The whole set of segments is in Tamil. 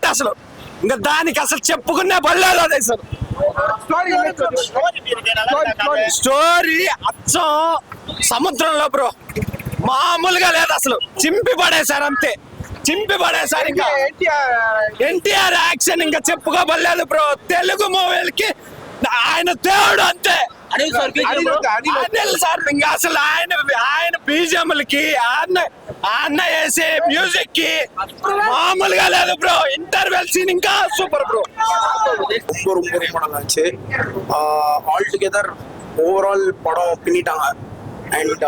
లేదండి అసలు. ఇంకా దానికి అసలు చెప్పుకునే పడలేదు అది అసలు. స్టోరీ అచ్చం సముద్రంలో బ్రో, మామూలుగా లేదు అసలు. చింపి పడేశారు అంతే, చింపి పడేశారు. ఇంకా ఎన్టీఆర్ యాక్షన్ ఇంకా చెప్పుకోబడలేదు బ్రో. తెలుగు మూవీలకి ఆయన దేవుడు అంతే. అనిల్ సార్ ఇంకా అసలు ఆయన బీజములకి అన్న వేసే మ్యూజిక్ కి మామూలుగా లేదు బ్రో. ఇంటర్వెల్ సీన్ ఇంకా సూపర్ బ్రో. ரொம்ப ரொம்ப நல்லா இருந்துச்சு. ஆல் டுகெதர் ஓவரால் படம் பின்னிட்டாங்க. And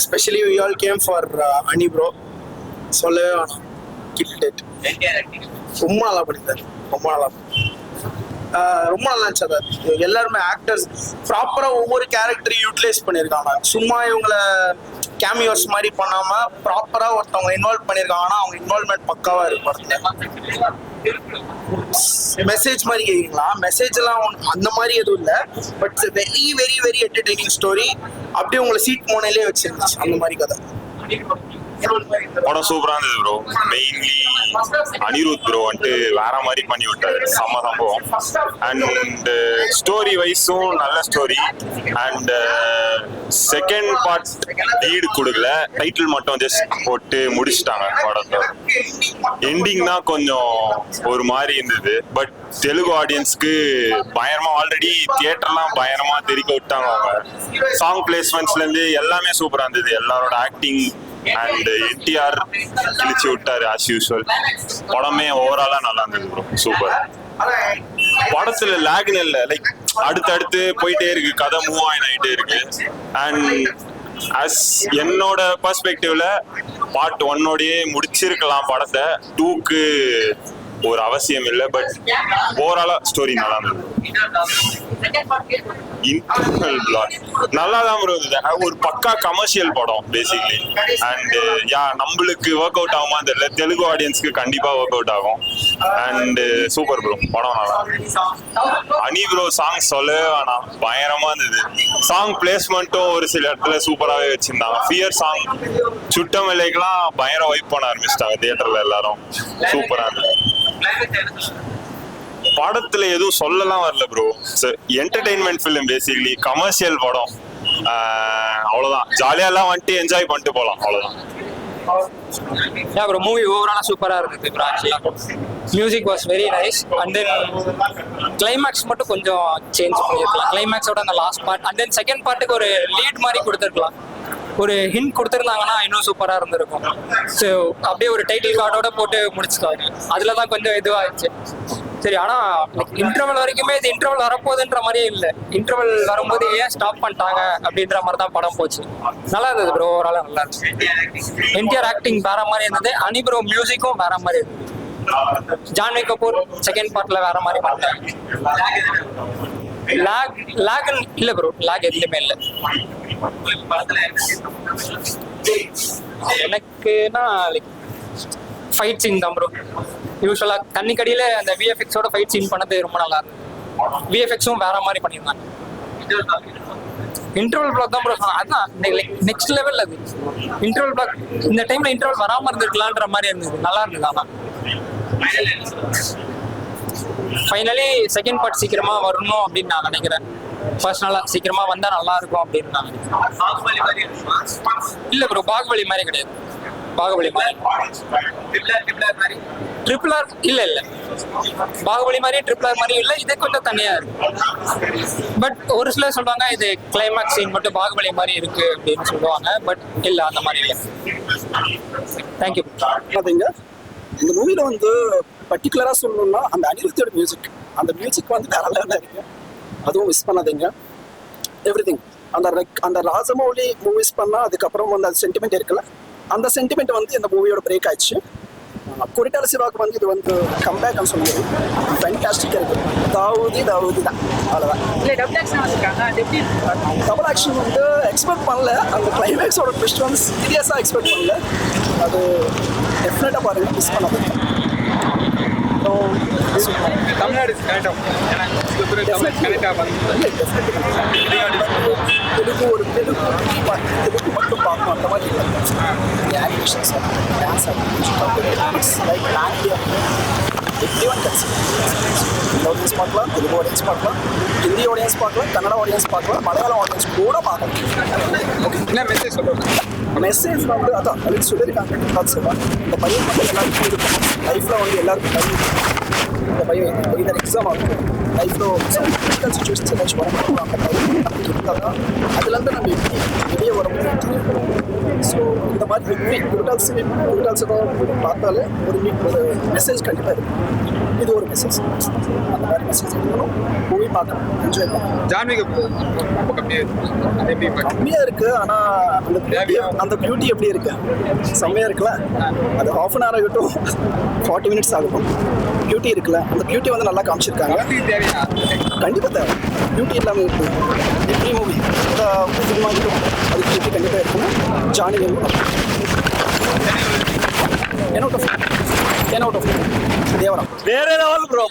especially we all came for Ani bro. சொல்லவே வேணாம், கில்ட் இட். ரொம்ப நல்லா பண்ணிட்டாரு, ரொம்ப நல்லா ரொம்ப நல்லா இருந்துச்சு. அது எல்லாருமே ஆக்டர்ஸ் ப்ராப்பரா ஒவ்வொரு கேரக்டரையும் யூட்டிலைஸ் பண்ணியிருக்காங்க. சும்மா இவங்களை கேமியோஸ் மாதிரி பண்ணாம ப்ராப்பரா ஒருத்தவங்க இன்வால்வ் பண்ணியிருக்காங்கன்னா அவங்க இன்வால்வ்மெண்ட் பக்காவா இருக்கு. மெசேஜ் மாதிரி கேட்குங்களா? மெசேஜ் எல்லாம் அந்த மாதிரி எதுவும் இல்லை. But very very very entertaining story. அப்படியே உங்களை சீட் மோனையிலே வச்சிருந்துச்சு அந்த மாதிரி கதை. படம் சூப்பரா இருந்தது ப்ரோ. மெயின்லி அனிருத் ப்ரோ வந்துட்டு வேற மாதிரி பண்ணி விட்டாரு, செம்ம சம்பவம். அண்ட் ஸ்டோரி வைஸும் நல்ல story. And second part lead கொடுக்கல, டைட்டில் மட்டும் ஜஸ்ட் போட்டு முடிச்சுட்டாங்க படத்தை. எண்டிங் தான் கொஞ்சம் ஒரு மாதிரி இருந்தது. பட் தெலுங்கு ஆடியன்ஸ்க்கு பயங்கரமா, ஆல்ரெடி தியேட்டர்லாம் பயங்கரமா தெரிக்க விட்டாங்க. அவங்க சாங் பிளேஸ்மெண்ட்ஸ்ல இருந்து எல்லாமே சூப்பரா இருந்தது. எல்லாரோட ஆக்டிங் அண்ட் என்டிஆர் கிழிச்சு விட்டாரு ஆஸ் யூஸ்வல். படமே ஓவராலா நல்லா இருந்தது ப்ரோ, சூப்பர். படத்துல லேக்னு இல்ல, லைக் அடுத்தடுத்து போயிட்டே இருக்கு, கதை மூவ் ஆயிட்டே இருக்கு. அண்ட் அஸ் என்னோட பெர்ஸ்பெக்டிவ்ல பார்ட் 1ஓடயே முடிச்சிருக்கலாம் படத்தை. 2க்கு ஒரு அவசியம் இல்லை. பட் ஓவராலா ஸ்டோரி நல்லா இருந்தது. இன்டர்னல் பிளாட் நல்லா தான் இருந்தது. ஒரு பக்கா கமர்ஷியல் படம் பேசிக்லி. அண்ட் யா, நம்மளுக்கு ஒர்க் அவுட் ஆகுமா தெரியல, தெலுங்கு ஆடியன்ஸ்க்கு கண்டிப்பா ஒர்க் அவுட் ஆகும். அண்ட் சூப்பர் ப்ரோ, படம் நல்லா. அனி ப்ரோ சாங் சொல்லவே வேணாம், பயங்கரமா இருந்தது. சாங் பிளேஸ்மெண்ட்டும் ஒரு சில இடத்துல சூப்பராகவே வச்சிருந்தாங்க. ஃபியர் சாங் சுட்டமலைக்கெல்லாம் பயங்கரம் வைப் பண்ண ஆரம்பிச்சிட்டாங்க தியேட்டர்ல எல்லாரும். சூப்பரா இருந்தது. படத்துல எதுவும் சொல்லலாம் வரல bro. Entertainment film basically, commercial படம். அவ்வளவுதான், ஜாலியா எல்லாம் வந்துட்டு என்ஜாய் பண்ணிட்டு போலாம், அவ்வளவுதான். Yeah bro, movie overall சூப்பரா இருந்தது bro. Actually music was very nice. And then climax மட்டும் கொஞ்சம் சேஞ்ச் பண்ணிருக்கலாம். கிளைமேக்ஸோட அந்த last part and then second பார்ட்டுக்கு ஒரு லீட் மாதிரி கொடுத்துருக்கலாம். ஒரு ஹிண்ட் கொடுத்துருந்தாங்கன்னா இன்னும் சூப்பரா இருந்திருக்கும். ஸோ அப்படியே ஒரு டைட்டில் கார்டோட போட்டு முடிச்சுட்டாங்க. அதுல தான் கொஞ்சம் இதுவாகிடுச்சு. சரி, ஆனா இன்டர்வல் வரைக்குமே இது இன்டர்வல் வரப்போகுதுன்ற மாதிரியே இல்லை. இன்டர்வல் வரும்போது ஏன் ஸ்டாப் பண்ணிட்டாங்க அப்படின்ற மாதிரி தான் படம் போச்சு. நல்லா இருந்தது ப்ரோ, ஓவராலா நல்லா இருந்துச்சு. என்டிஆர் ஆக்டிங் வேற மாதிரி இருந்தது. அனி ப்ரோ மியூசிக்கும் வேற மாதிரி இருந்தது. ஜான்வி கபூர் செகண்ட் பார்ட்ல வேற மாதிரி பண்ணாங்க. லாக் இல்ல ப்ரோ, லாக் எதுலையுமே இல்லை. எனக்குன்னா லைக் ஃபைட் சீன் தான் ப்ரோ. யூஸ்வலா கண்ணிக்கடியில அந்த விஎஃப்எக்ஸோட ஃபைட் சீன் பண்ணது ரொம்ப நல்லா இருந்தது. விஎஃப்எக்ஸும் வேற மாதிரி பண்ணியிருந்தாங்க. இன்டர்வல் பிளாக் தான் ப்ரோ, அதான் நெக்ஸ்ட் லெவல். அது இன்டர்வல் பிளாக் இந்த டைம்ல இன்டர்வல் வராம இருந்திருக்கலான்ற மாதிரி இருந்தது. நல்லா இருந்தது. ஆனா ஃபைனலி செகண்ட் பார்ட் சீக்கிரமா வரணும் அப்படின்னு நான் நினைக்கிறேன். பர்சனலா சீக்கிரமா வந்தா நல்லா இருக்கும் அப்படின்னு நான் நினைக்கிறேன். இல்ல ப்ரோ, பாகுபலி மாதிரி கிடையாது. பாகுபலி மாதிரி ட்ரிபிள் ஆர் இல்ல பாகுபலி மாதிரி ட்ரிபிள் ஆர் மாதிரி இல்ல. இது கொஞ்சம் தனியா இருக்கு. பட் ஒரு சிலர் சொல்றாங்க இது கிளைமேக்ஸ் சீன் மட்டும் பாகுபலி மாதிரி இருக்கு அப்படின்னு சொல்லுவாங்க. பட் இல்ல, அந்த மாதிரி இல்லை. தேங்க்யூ. பாத்தீங்க, இந்த மூவில வந்து பர்டிகுலரா சொல்லணும்னா அந்த அனிருத்தோட மியூசிக், அந்த மியூசிக் வந்து வேற லெவல்ல இருக்கு. அதுவும் மிஸ் பண்ணாதீங்க. எவ்ரிதிங் அந்த ராஜமௌலி மூவிஸ் பண்ணா அதுக்கப்புறம் வந்து அது சென்டிமெண்ட் இருக்குல்ல, அந்த சென்டிமெண்ட் வந்து இந்த மூவியோட பிரேக் ஆயிடுச்சு. கொரிட்டால சிவாக்கு வந்து இது வந்து கம்பேக்னு சொல்லுவோம். ஃபேண்டாஸ்டிக்காக இருக்கு. தாவூதி தான், அவ்வளோதான். இல்லை டபுள் ஆக்ஷன் வச்சுருக்காங்க, அது எப்படி இருக்கு? டபுள் ஆக்ஷன் வந்து எக்ஸ்பெக்ட் பண்ணல. அந்த கிளைமேக்ஸோட ட்விஸ்ட் வந்து சீரியஸாக எக்ஸ்பெக்ட் பண்ணல. அது டெஃபினட்டாக பாருங்கள், மிஸ் பண்ணாதீங்க. தமிழ்நாடு கனெக்டாக தெலுங்கு ஒரு தெலுங்கு மட்டும் பார்க்கணும் அந்த மாதிரி இல்லை. Activations dance like everyone can audience பார்க்கலாம், தெலுங்கு ஆடியன்ஸ் பார்க்கலாம், ஹிந்தி ஆடியன்ஸ் பார்க்கலாம், கன்னட ஆடியன்ஸ் பார்க்கலாம், மலையாளம் ஆடியன்ஸ் கூட பார்க்கலாம். என்ன மெசேஜ் சொல்லுவாங்க? மெசேஜ் வந்து அதான் அதுக்கு சொல்லியிருக்காங்க. இந்த பையன் வந்து எல்லாருக்கும் இருக்கும் லைஃப்பில் வந்து எல்லாருக்கும் பையன் இந்த பையன் இதர் எக்ஸாம் ஆகும் லைஃப்பில் டிஃபிகல்ட் சுச்சுவேஷன்ஸ் ஏதாச்சும் வரணும் அந்த பையன் நமக்கு இருந்தால் தான் அதுலேருந்து நம்ம எப்படி வெளியே வர முடியும். ஸோ இந்த மாதிரி குருடால்ஸை பார்த்தாலே ஒரு மெசேஜ் கண்டிப்பாக இருக்கும். இது ஒரு மெசேஜ். அந்த மாதிரி மெசேஜ் இருக்கணும். மூவி பார்க்கணும், என்ஜாய் பண்ணணும். ஜான்விக் ரொம்ப கம்மியாக எப்படி கம்மியாக இருக்குது, ஆனால் அந்த பியூட்டி எப்படி இருக்கு? செம்மையாக இருக்குல்ல. அது ஹாஃப் அன் ஹவர் ஆகட்டும் 40 மினிட்ஸ் ஆகட்டும், பியூட்டி இருக்குல்ல, அந்த பியூட்டி வந்து நல்லா காமிச்சிருக்காங்க. வளர்த்துக்கு தேவையா? கண்டிப்பாக தேவை. பியூட்டி இல்லாமல் இருக்கு எப்படி மூவி சினிமா இருக்கும், அதுக்கு பியூட்டி கண்டிப்பாக இருக்கணும். ஜானி என்ன தேவரா வேற லெவல் ப்ரோ.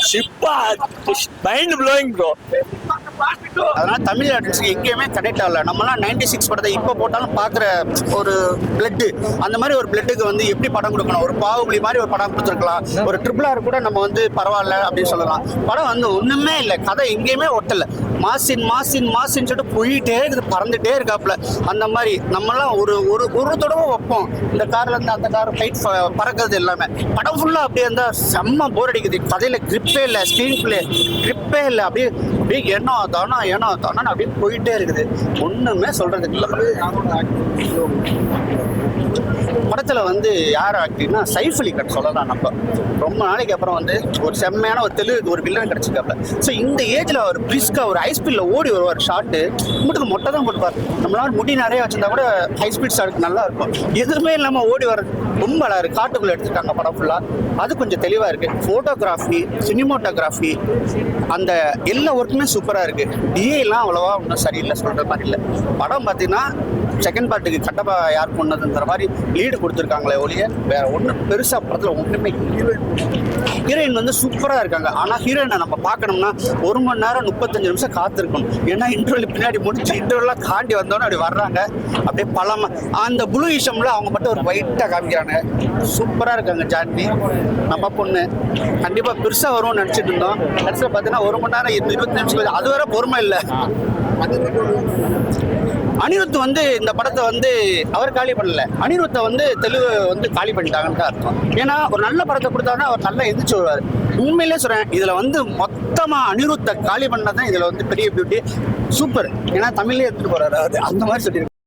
ஷிப்பா மைண்ட் ப்ளோயிங் ப்ரோ. அதனால தமிழ் ஆர்டிஸ்ட்க்கு எங்கேயுமே கனெக்ட் ஆகல. நம்மலாம் 96 படத்தை இப்போ போட்டாலும் பார்க்குற ஒரு பிளட்டு, அந்த மாதிரி ஒரு பிளட்டுக்கு வந்து எப்படி படம் கொடுக்கணும்? ஒரு பாகுபலி மாதிரி ஒரு படம் கொடுத்துருக்கலாம். ஒரு RRR கூட நம்ம வந்து பரவாயில்ல அப்படின்னு சொல்லலாம். படம் வந்து ஒன்றுமே இல்லை, கதை எங்கேயுமே ஒட்டலை. மாசின்னு சொல்லிட்டு போயிட்டே இருக்குது, பறந்துட்டே இருக்காப்புல. அந்த மாதிரி நம்மலாம் ஒரு தடவை வைப்போம் இந்த கார்ல இருந்து அந்த கார் ஃப்ளைட் பறக்கிறது எல்லாமே. படம் ஃபுல்லாக அப்படியே இருந்தால் செம்ம போர் அடிக்குது. கதையில் கிரிப்பே இல்லை, ஸ்க்ரீன் பிளே கிரிப்பே இல்லை. அப்படியே ஏனோ தானோ அப்படியே போயிட்டே இருக்குது. ஒண்ணுமே சொல்றது இல்லை. படத்துல வந்து யார் ஆக்டிங்னா சைஃப் அலி கான் சொல்லலாம். நம்ம ரொம்ப நாளைக்கு அப்புறம் வந்து ஒரு செம்மையான ஒரு தெலுங்கு ஒரு வில்லன் கிடைச்சிருக்காப்ல. ஸோ இந்த ஏஜ்ல ஒரு பிரிஸ்கா ஒரு ஹை ஸ்பீட்ல ஓடி வருவார். ஷாட்டு மட்டும் மொட்டை தான் கொடுப்பார். நம்மளால முடி நிறைய வச்சிருந்தா கூட ஹை ஸ்பீட் ஷாட் நல்லா இருக்கும். எதுவுமே இல்லாம ஓடி வர ரொம்ப நல்லா இருக்கு. காட்டுக்குள்ள எடுத்துருக்காங்க படம் ஃபுல்லா. அது கொஞ்சம் தெளிவா இருக்கு. போட்டோகிராஃபி, சினிமோட்டோகிராஃபி, அந்த எல்லா ஒர்க்குமே சூப்பரா இருக்கு. டிஏலாம் அவ்வளவா ஒன்றும் சரியில்லை சொல்ற மாதிரி இல்லை. படம் பார்த்தீங்கன்னா செகண்ட் பார்ட்டுக்கு கட்டப்பா யார் கொண்டதுன்ற மாதிரி லீடு கொடுத்துருக்காங்களே ஒழிய வேற ஒன்றும் பெருசா படத்தில் ஒன்றுமே. ஹீரோயின் வந்து சூப்பராக இருக்காங்க. ஆனால் ஹீரோயினை நம்ம பார்க்கணும்னா 1 மணி நேரம் 35 நிமிஷம் காத்திருக்கணும். ஏன்னா இன்டர்வல் பின்னாடி முடிச்சு இன்டர்வெல்லாம் தாண்டி வந்தோன்னே அப்படி வர்றாங்க. அப்படியே பழமா அந்த ப்ளூ இஷம்ல அவங்க மட்டும் ஒரு ஒயிட்டாக காமிக்கிறாங்க. சூப்பராக இருக்காங்க. ஜான்வி நம்ம பொண்ணு கண்டிப்பாக பெருசாக வரும்னு நினச்சிட்டு இருந்தோம். கடைசியில் பார்த்தீங்கன்னா 1 மணி நேரம் 20 நிமிஷம் அது வரை பொறுமை இல்லை. அனிருத் வந்து இந்த படத்தை வந்து அவர் காலி பண்ணல. அனிருத்தை வந்து தெலுங்கு வந்து காலி பண்ணிட்டாங்கன்னு தான் அர்த்தம். ஏன்னா ஒரு நல்ல படத்தை கொடுத்தாங்கன்னா அவர் நல்லா எதிர்த்து வருவார். உண்மையிலே சொல்றேன், இதுல வந்து மொத்தமா அனிருத்தை காலி பண்ணதான் இதுல வந்து பெரிய பியூட்டி. சூப்பர். ஏன்னா தமிழ்லேயே எடுத்துட்டு போறாரு அது அந்த மாதிரி சொல்லியிருக்காரு.